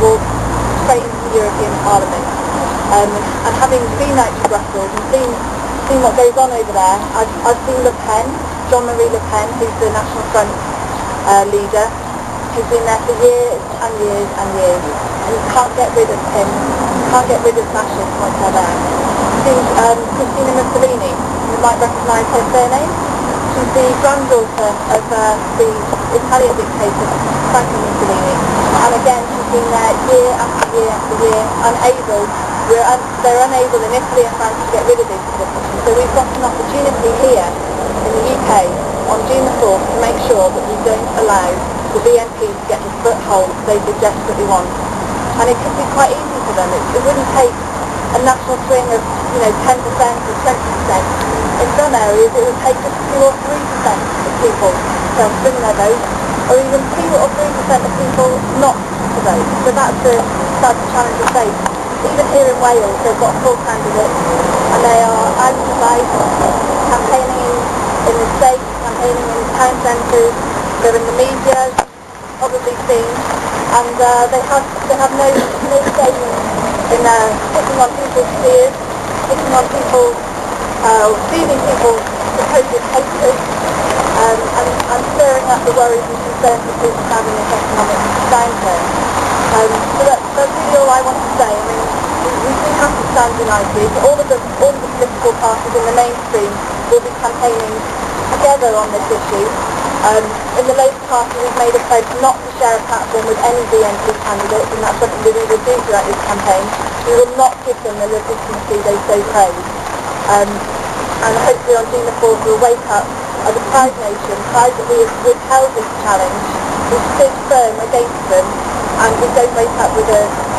walk straight into the European Parliament. And having been out to Brussels and seen what goes on over there, I've seen Le Pen, Jean-Marie Le Pen, who's the National Front leader, who's been there for years and years and years. And you can't get rid of him, you can't get rid of fascists once they're there. Christina Mussolini, you might recognise her surname. She's the granddaughter of the Italian dictator Franco Mussolini. And again, she's been there year after year after year, they're unable in Italy and France to get rid of these politicians. So we've got an opportunity here in the UK on June the 4th to make sure that we don't allow the BNP to get the foothold they desperately want. And it could be quite easy for them. It wouldn't take a national swing of 10% or 20%. In some areas it would take just 2 or 3% of people to swing their vote, or even 2 or 3% of people not to vote. So that's the challenge we face. Even here in Wales, they've got 4 candidates, and they are out and about, campaigning in the state, campaigning in town centres, they're in the media, probably seen, and they have no shame in picking on people's fears, picking on people, feeding people supposed hatred, and stirring up the worries and concerns that people have in this economic downturn. So that's really all I want to say. I mean, we do have to stand united. All of the political parties in the mainstream will be campaigning together on this issue. In the Labour Party, we've made a pledge not to share a platform with any BNP candidates, and that's something that we will do throughout this campaign. We will not give them the legitimacy they so crave. And hopefully on June the 4th we'll wake up as a proud nation, proud that we have withheld this challenge, we stood firm against them, and we don't wake up with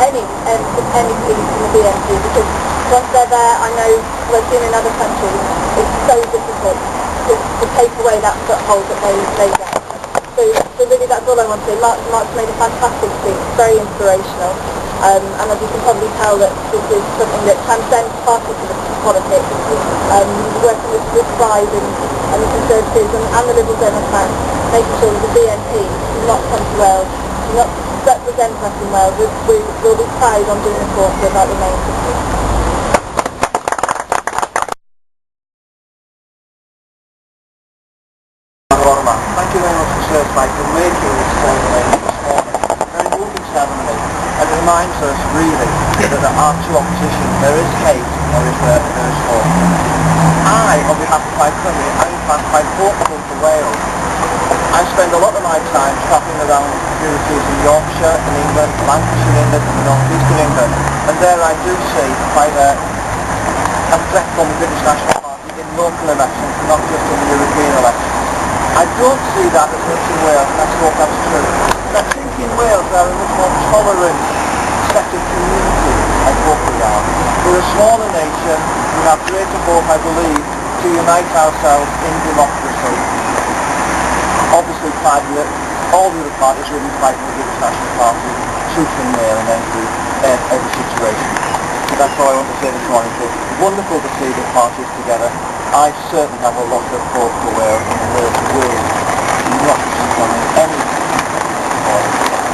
any peace in the BNP, because once they're there, I know, as I've seen in other countries, it's so difficult to take away that foothold that they get. So really that's all I want to say. Mark's made a fantastic speech, very inspirational, and as you can probably tell that this is something that transcends party politics, working with Plaid and the Conservatives and the Liberal Democrats, making sure that the BNP does not come to Wales, does not represent us in Wales. We'll be proud on doing the 4th about the main issue. Thank you very much to Searchlight for making this ceremony this morning. Very moving ceremony, and it reminds us really that there are 2 oppositions. There is hate and there is hope. I, on behalf of my family, I'm in fact quite hopeful for Wales. I spend a lot of my time travelling around communities in Yorkshire, in England, Lancashire in England, and North East in England, and there I do see quite a threat from the British National Party in local elections, not just in the European elections. I don't see that as much in Wales, and I hope that's true. But I think in Wales there are a much more tolerant set of communities, I hope we are. We're a smaller nation, we have greater hope, I believe, to unite ourselves in democracy. Obviously, all the other parties will be fighting the British National Party tooth and nail in every situation. So that's all I want to say this morning. It's wonderful to see the parties together. I certainly have a lot of hope for Wales, and Wales will not be becoming any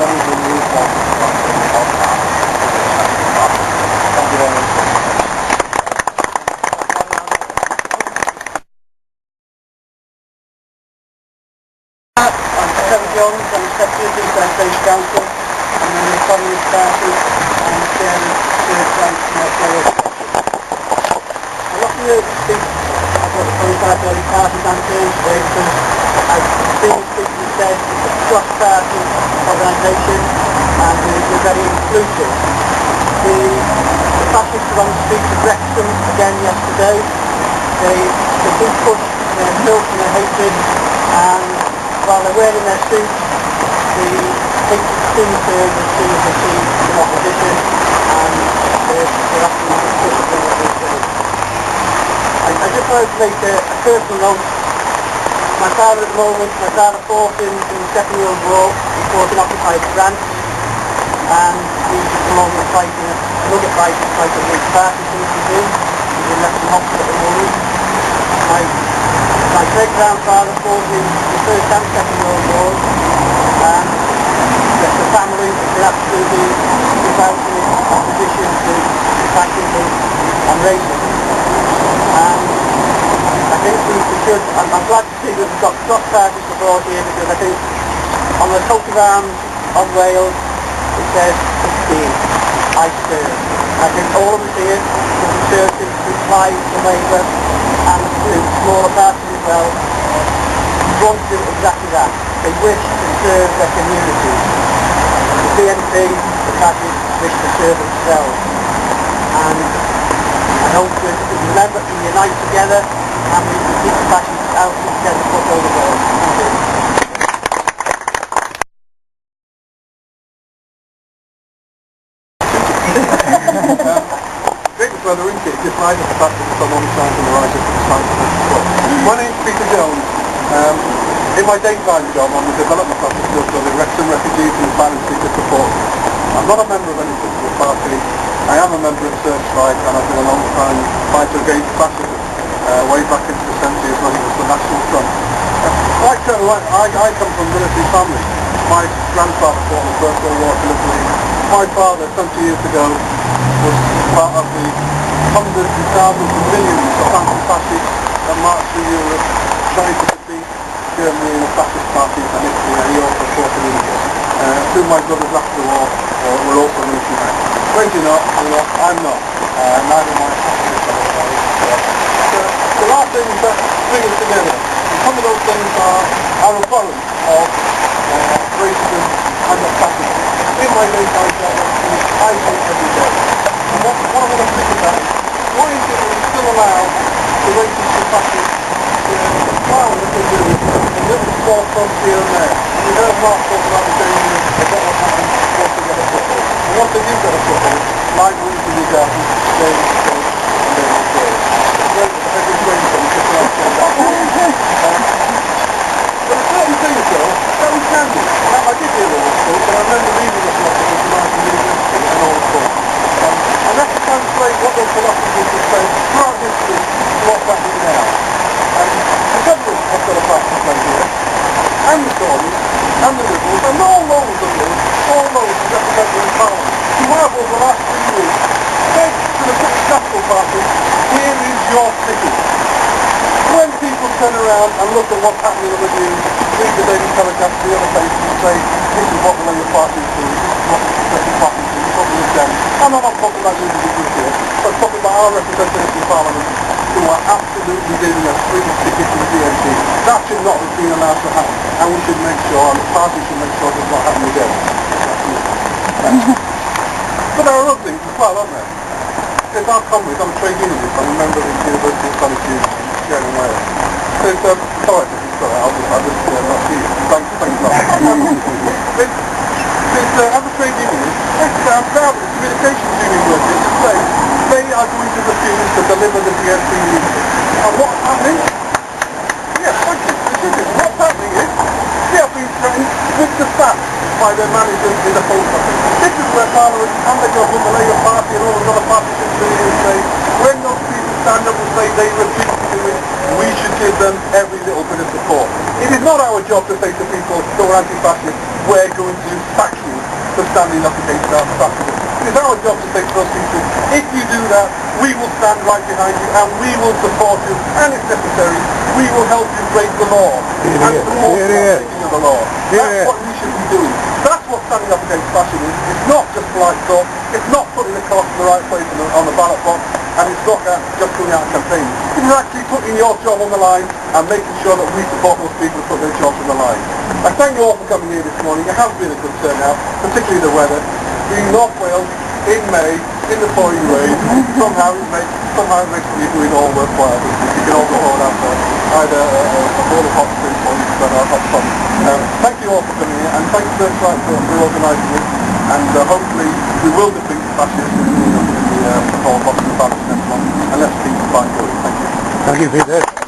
many of the new forces of power. Thank you very much. I'm Trevor Jones, I'm the Secretary of the British Council, and I'm the Communist Party, and Chairman of Searchlight Wales. I'm not going to speak about the 25 parties campaign today, because as previously said, it's a cross-party organisation, and we're very inclusive. The fascists were on the streets of Wrexham again yesterday. They did push their filth and their hatred, and while they're wearing their suits, the hatred soon turned as soon as they see the opposition, and they're absolutely disgusting what they do. I just wanted to make a personal note. My father fought in the Second World War. He fought in occupied France, and he's no longer fighting another fight against Parkinson's disease. He's in left in hospital at the moment. My great-grandfather fought in the First and Second World Wars, and the family has been absolutely racism. And I think we should, I'm glad to see that we've got charges abroad here, because I think on the coat of arms of Wales it says 16, I serve. I think all of us here, the Conservatives, the Plaid, the Labour, and the smaller parties as well, want to do exactly that. They wish to serve their communities. The BNP, the parties, wish to serve themselves. And I hope that we remember to unite together, and we can keep the fascists out and get the foot over the world. Thank you. Great further into it, just Ryder the fact that it's on one side and the Ryder to the side of the foot. My name's Peter Jones. In my daytime job, I'm the development officer for the Wrexham Refugees and Asylum Seeker Support. I'm not a member of any political party. I am a member of Searchlight, and I've been a long time fighter against fascism, way back into the 70s when it was the National Front. I come from a military family. My grandfather fought in the First World War in Italy. My father, 20 years ago, was part of the hundreds and thousands and millions of anti-fascists that marched through Europe trying to defeat Germany and the fascist parties and Italy, and he also fought in India. Two of my brothers after the war were also military men. When you're not, I'm not. Neither am I a pacifist. There are things that bring us together. And some of those things are abhorrent of racism and of fascism. In my daytime job, I see it every day. And what I want to think about is, why is it that we still allow the racists and fascists to flower as they do in little small clubs here and there? And we heard Mark talk about the danger of what happens once they get a football. And once they do get a football, like rooms in the garden, they will go and they will go. It's great that every train comes just around that. But there's certain things though that we can do. I did hear all this stuff, and I remember reading the philosophers from American University and all this stuff. And that's to translate what those philosophers have said throughout history to what's happening now. And the government have got a part to play here, and the Tories, and the Liberals, and all those of you, all those who represent in Parliament, who have over the last 3 weeks said to the British National Party, here is your ticket. When people turn around and look at what's happening on the news, read the Daily Telegraph, the other papers, and say, this is what the Labour Party is doing, this is what the Conservative Party is doing, this is what we've done. And I'm not talking about individuals here, but I'm talking about our representatives in Parliament who are absolutely giving a free ticket to the BNP. That should not have been allowed to happen, and we should make sure, and the party should make sure it does not happen again. But there are other things as well, aren't there? There's our comrades, I'm a trade unionist, I'm a member of the University of College Union. In Wales. There's, sorry, I'll just not see you. Thanks a lot. There's other trade unions, now communications union workers say they are going to refuse to deliver the BNP news. And what's happening? Yes, thank you. What's happening is they have been threatened with the sack by their managers in the post office. This is where Parliament and the government, the Labour Party and all the other parties should be and say, when those people stand up and say they refuse to do it, we should give them every little bit of support. It is not our job to say to people who are anti-fascist, we're going to sack you for standing up against fascism. It is our job to say to those people, if you do that, we will stand right behind you and we will support you, and if necessary, we will help you break the law and support the breaking of the law. That's what we should be doing. That's what standing up against fascism is. It's not just polite talk, it's not putting the cards in the right place on the ballot box, and it's not just going out campaigning. It's actually putting your job on the line and making sure that we support those people who put their jobs on the line. I thank you all for coming here this morning. It has been a good turnout, particularly the weather. Being North Wales in May, in the pouring rain, somehow it makes me doing all worthwhile. You can all go home after either a bowl of hot soup or you can have hot fun. Thank you all for coming here, and thanks Searchlight for organising it, and hopefully we will defeat the fascists in the whole box and balance next month, and let's keep the fight going. Thank you. Thank you, Peter.